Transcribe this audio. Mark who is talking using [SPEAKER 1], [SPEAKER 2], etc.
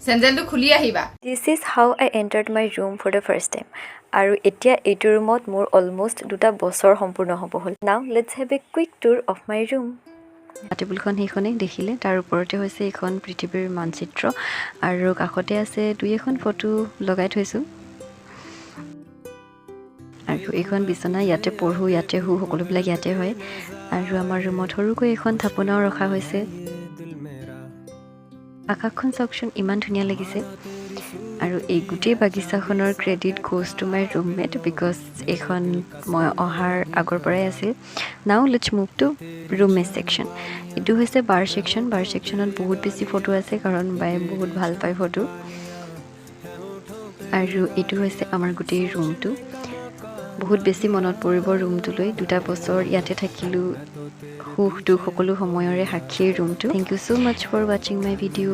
[SPEAKER 1] চেন্ডেলটো খুলি আহিবা
[SPEAKER 2] This is how I entered my room for the first time. আৰু এতিয়া এইটো ৰুমত মোৰ অলমোষ্ট 2 বছৰ সম্পূৰ্ণ হ'ব হ'ল Now let's have a quick tour of my room. টেবুলখন সেইখনেই দেখিলে তাৰ ওপৰতে হৈছে এখন পৃথিৱীৰ মানচিত্ৰ আৰু কাষতে আছে দুই এখন ফটো লগাই থৈছোঁ আৰু এইখন বিছনা ইয়াতে পঢ়ো ইয়াতে হু সকলোবিলাক ইয়াতে হয় আৰু আমাৰ ৰুমত সৰুকৈ এখন থাপনাও ৰখা হৈছে আকাশখন চাওকচোন ইমান ধুনীয়া লাগিছে আৰু এই গোটেই বাগিচাখনৰ credit goes to my roommate because এইখন মই অহাৰ আগৰ পৰাই আছিল নাও let's move to roommate section এইটো হৈছে বাৰ ছেকশ্যনত বহুত বেছি ফটো আছে কাৰণ বায়ে বহুত ভাল পায় ফটো আৰু এইটো হৈছে আমাৰ গোটেই ৰুমটো বহুত বেছি মনত পৰিব ৰুমটোলৈ 2 বছৰ ইয়াতে থাকিলোঁ সুখ দুখ সকলো সময়ৰে সাক্ষীৰ ৰুমটো thank you so much for watching my video